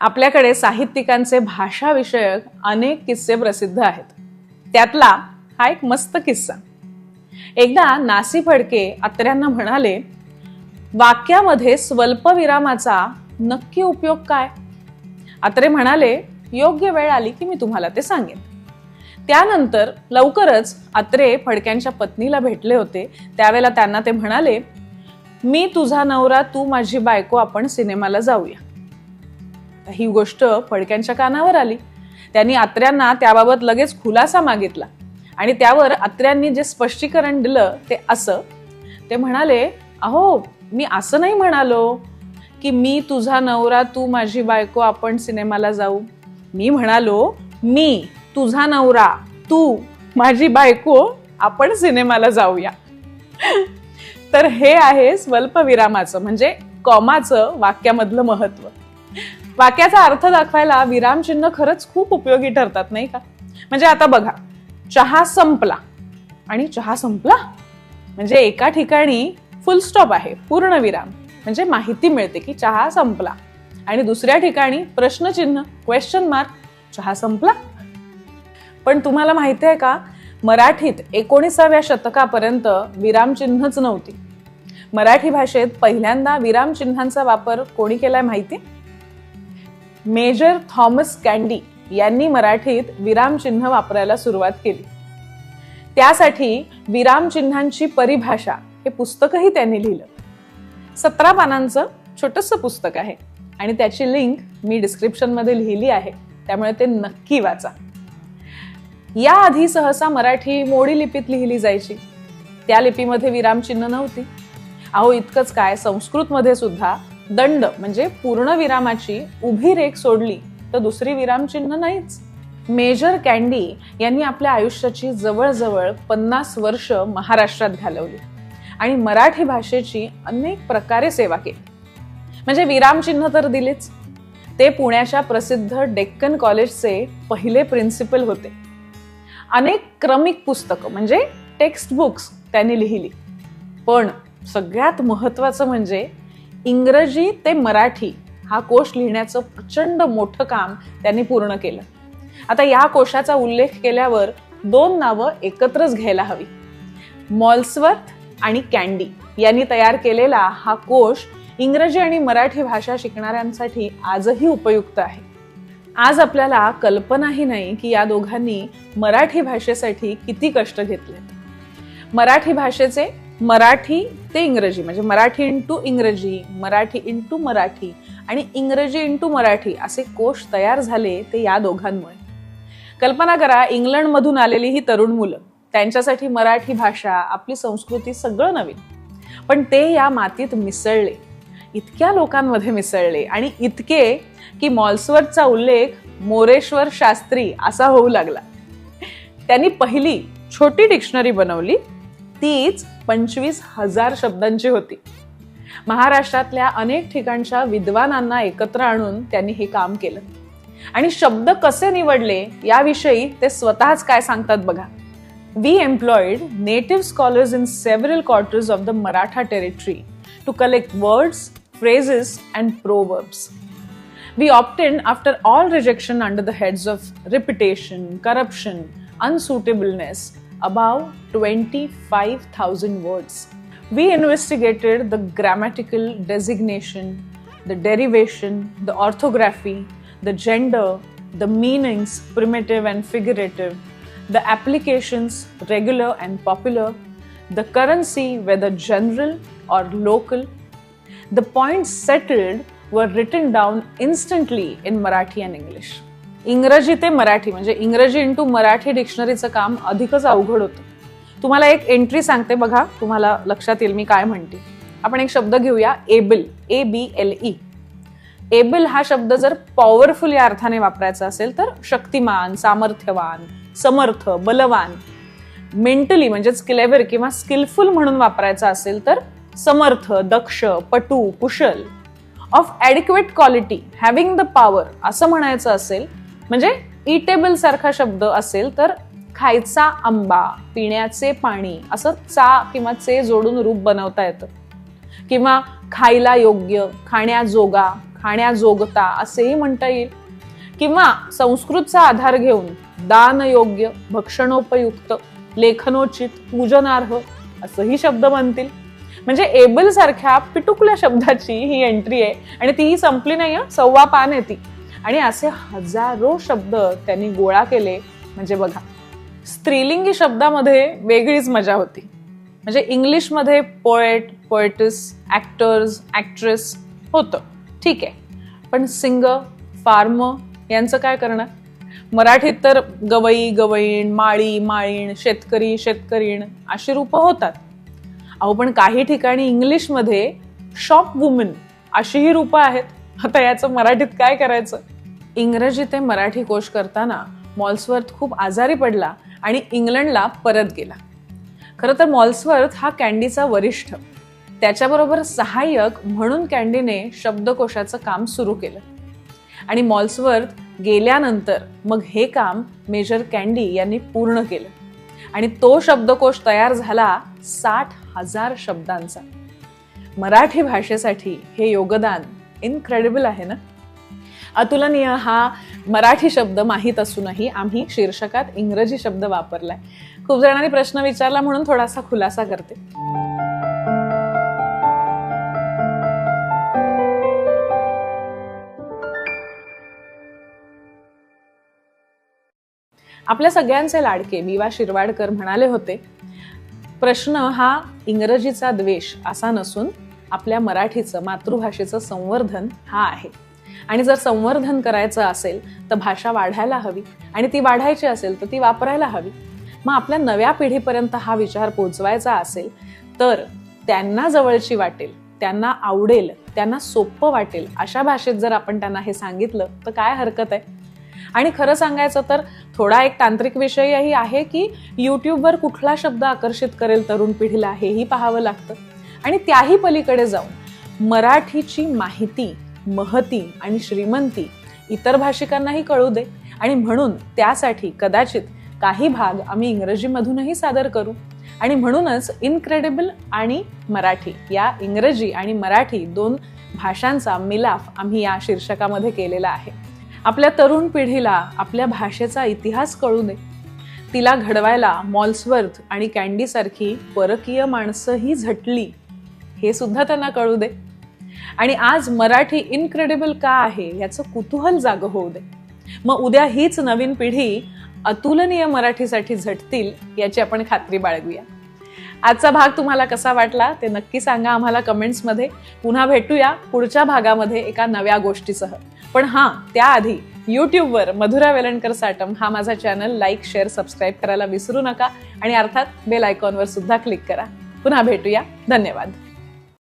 आपल्याकडे साहित्यिकांचे भाषाविषयक अनेक किस्से प्रसिद्ध आहेत. त्यातला हा एक मस्त किस्सा. एकदा नासी फडके अत्र्यांना म्हणाले, वाक्यामध्ये स्वल्पविरामाचा नक्की उपयोग काय? अत्रे म्हणाले, योग्य वेळ आली की मी तुम्हाला ते सांगेन. त्यानंतर लवकरच अत्रे फडक्यांच्या पत्नीला भेटले होते. त्यावेळेला त्यांना ते म्हणाले, मी तुझा नवरा तू माझी बायको, आपण सिनेमाला जाऊया. ही गोष्ट फडक्यांच्या कानावर आली. त्यांनी अत्र्यांना त्याबाबत लगेच खुलासा मागितला आणि त्यावर अत्र्यांनी जे स्पष्टीकरण दिलं ते असं. ते म्हणाले, अहो मी असं नाही म्हणालो की मी तुझा नवरा तू माझी बायको, आपण सिनेमाला जाऊ. मी म्हणालो, मी तुझा नवरा तू माझी बायको, आपण सिनेमाला जाऊया. तर हे आहे स्वल्पविरामाचं म्हणजे कॉमाचं वाक्यामधलं महत्व. वाक्याचा अर्थ दाखवायला विरामचिन्ह खरंच खूप उपयोगी ठरतात, नाही का? म्हणजे आता बघा, चहा संपला आणि चहा संपला म्हणजे एका ठिकाणी फुल स्टॉप आहे, पूर्ण विराम, म्हणजे माहिती मिळते की चहा संपला. आणि दुसऱ्या ठिकाणी प्रश्नचिन्ह, क्वेश्चन मार्क, चहा संपला. पण तुम्हाला माहिती आहे का, मराठीत 19व्या शतकापर्यंत विरामचिन्हच नव्हती. मराठी भाषेत पहिल्यांदा विरामचिन्हांचा वापर कोणी केलाय माहिती? मेजर थॉमस कॅन्डी यांनी मराठीत विरामचिन्ह वापरायला सुरुवात केली. त्यासाठी विरामचिन्हांची परिभाषा हे पुस्तकही त्यांनी लिहिलं. 17 पानांचं छोटंसं पुस्तक आहे आणि त्याची लिंक मी डिस्क्रिप्शन मध्ये लिहिली आहे, त्यामुळे ते नक्की वाचा. याआधी सहसा मराठी मोडी लिपीत लिहिली जायची. त्या लिपीमध्ये विरामचिन्ह नव्हती. अहो इतकंच काय, संस्कृत मध्ये सुद्धा दंड म्हणजे पूर्ण विरामाची उभी रेख सोडली तर दुसरी विरामचिन्ह नाहीच. मेजर कॅन्डी यांनी आपल्या आयुष्याची जवळजवळ 50 वर्ष महाराष्ट्रात घालवली आणि मराठी भाषेची अनेक प्रकारे सेवा केली. म्हणजे विरामचिन्ह तर दिलीच, ते पुण्याच्या प्रसिद्ध डेक्कन कॉलेजचे पहिले प्रिन्सिपल होते. अनेक क्रमिक पुस्तकं म्हणजे टेक्स्ट बुक्स त्यांनी लिहिली. पण सगळ्यात महत्वाचं म्हणजे इंग्रजी ते मराठी हा कोश लिहिण्याचं प्रचंड मोठं काम त्यांनी पूर्ण केलं. आता या कोशाचा उल्लेख केल्यावर 2 नावं एकत्रच घ्यायला हवी. मॉल्सवर्थ आणि कॅन्डी यांनी तयार केलेला हा कोश इंग्रजी आणि मराठी भाषा शिकणाऱ्यांसाठी आजही उपयुक्त आहे. आज आपल्याला कल्पनाही नाही की या दोघांनी मराठी भाषेसाठी किती कष्ट घेतले. मराठी भाषेचे मराठी ते इंग्रजी म्हणजे मराठी इंटू इंग्रजी, मराठी इंटू मराठी आणि इंग्रजी इंटू मराठी असे कोश तयार झाले ते या दोघांमुळे. कल्पना करा, इंग्लंडमधून आलेली ही तरुण मुलं, त्यांच्यासाठी मराठी भाषा, आपली संस्कृती सगळं नवीन. पण ते या मातीत मिसळले, इतक्या लोकांमध्ये मिसळले आणि इतके की मॉल्सवर्थचा उल्लेख मोरेश्वर शास्त्री असा होऊ लागला. त्यांनी पहिली छोटी डिक्शनरी बनवली, तीच 25,000 शब्दांची होती. महाराष्ट्रातल्या अनेक ठिकाणच्या विद्वानांना एकत्र आणून त्यांनी हे काम केलं. आणि शब्द कसे निवडले याविषयी ते स्वतःच काय सांगतात बघा. We employed native scholars in several quarters of the Maratha territory to collect words, phrases and proverbs. We obtained, after all rejection under the heads of repetition, corruption, unsuitableness, above 25,000 words. We investigated the grammatical designation, the derivation, the orthography, the gender, the meanings, primitive and figurative, the applications, regular and popular, the currency, whether general or local. The points settled were written down instantly in Marathi and English. इंग्रजी ते मराठी म्हणजे इंग्रजी into Marathi डिक्शनरीचं काम अधिकच अवघड होतं. तुम्हाला एक एंट्री सांगते बघा, तुम्हाला लक्षात येईल मी काय म्हणते. आपण एक शब्द घेऊया, एबल, ABLE. एबल हा शब्द जर पॉवरफुल या अर्थाने वापरायचा असेल तर शक्तिमान, सामर्थ्यवान, समर्थ, बलवान. मेंटली म्हणजेच क्लेवर किंवा स्किलफुल म्हणून वापरायचा असेल तर समर्थ, दक्ष, पटू, कुशल. Of adequate quality, having the power असं म्हणायचं असेल म्हणजे इटेबल सारखा शब्द असेल तर खायचा आंबा, पिण्याचे पाणी असं चा किंवा चे जोडून रूप बनवता येतं. किंवा खायला योग्य, खाण्याजोगा, खाण्याजोगता असेही म्हणता येईल, किंवा संस्कृतचा आधार घेऊन दानयोग्य, भक्षणोपयुक्त, लेखनोचित, पूजनार्ह असंही शब्द बनतील. म्हणजे एबल सारख्या पिटुकल्या शब्दाची ही एंट्री आहे आणि तीही संपली नाही, 1.25 पान आहे ती. आणि असे हजारो शब्द त्यांनी गोळा केले. म्हणजे बघा, स्त्रीलिंगी शब्दामध्ये वेगळीच मजा होती. म्हणजे इंग्लिशमध्ये पोएट, पोएटिस, ऍक्टर्स, ऍक्ट्रेस होतं, ठीक आहे, पण सिंगर, फार्मर यांचं काय करणार? मराठीत तर गवई, गवईण, माळी, माळीण, शेतकरी, शेतकरीण अशी रूपं होतात. अहो, पण काही ठिकाणी इंग्लिशमध्ये शॉप वुमन अशीही रूपं आहेत. आता याचं मराठीत काय करायचं? इंग्रजी ते मराठी कोश करताना मॉल्सवर्थ खूप आजारी पडला आणि इंग्लंडला परत गेला. खरं तर मॉल्सवर्थ हा कॅन्डीचा वरिष्ठ, त्याच्याबरोबर सहाय्यक म्हणून कॅन्डीने शब्दकोशाचं काम सुरू केलं. आणि मॉल्सवर्थ गेल्यानंतर मग हे काम मेजर कॅन्डी यांनी पूर्ण केलं आणि तो शब्दकोश तयार झाला 60,000 शब्दांचा. मराठी भाषेसाठी हे योगदान इनक्रेडिबल आहे ना. अतुलनीय हा मराठी शब्द माहीत असूनही आम्ही शीर्षकात इंग्रजी शब्द वापरलाय. खूप जणांनी प्रश्न विचारला म्हणून थोडासा खुलासा करते. आपल्या सगळ्यांचे लाडके विवा शिरवाडकर म्हणाले होते, प्रश्न हा इंग्रजीचा द्वेष असा नसून आपल्या मराठीचं, मातृभाषेचं संवर्धन हा आहे. आणि जर संवर्धन करायचं असेल तर भाषा वाढायला हवी आणि ती वाढायची असेल तर ती वापरायला हवी. मग आपल्या नव्या पिढीपर्यंत हा विचार पोहोचवायचा असेल तर त्यांना जवळची वाटेल, त्यांना आवडेल, त्यांना सोपं वाटेल अशा भाषेत जर आपण त्यांना हे सांगितलं तर काय हरकत आहे. आणि खरं सांगायचं तर थोडा एक तांत्रिक विषयही आहे की यूट्यूबवर कुठला शब्द आकर्षित करेल तरुण पिढीला हेही पाहावं लागतं. आणि त्याही पलीकडे जाऊन मराठीची माहिती, महती आणि श्रीमंती इतर भाषिकांनाही कळू दे. आणि म्हणून त्यासाठी कदाचित काही भाग आम्ही इंग्रजीमधूनही सादर करू. आणि म्हणूनच इनक्रेडिबल आणि मराठी या इंग्रजी आणि मराठी 2 भाषांचा मिलाफ आम्ही या शीर्षकामध्ये केलेला आहे. आपल्या तरुण पिढीला आपल्या भाषेचा इतिहास कळू दे. तिला घडवायला मॉल्सवर्थ आणि कॅन्डी सारखी परकीय माणसंही झटली हे सुद्धा त्यांना कळू दे. आणि आज मराठी इनक्रेडिबल का आहे याचं कुतूहल जागं होऊ दे. मग उद्या हीच नवीन पिढी अतुलनीय मराठीसाठी झटतील याची आपण खात्री बाळगूया. आजचा भाग तुम्हाला कसा वाटला ते नक्की सांगा आम्हाला कमेंट्समध्ये. पुन्हा भेटूया पुढच्या भागामध्ये एका नव्या गोष्टीसह. पण हां, त्याआधी यूट्यूबवर मधुरा वेलणकर साटम हा माझा चॅनल लाईक, शेअर, सबस्क्राईब करायला विसरू नका. आणि अर्थात बेल आयकॉनवर सुद्धा क्लिक करा. पुन्हा भेटूया. धन्यवाद.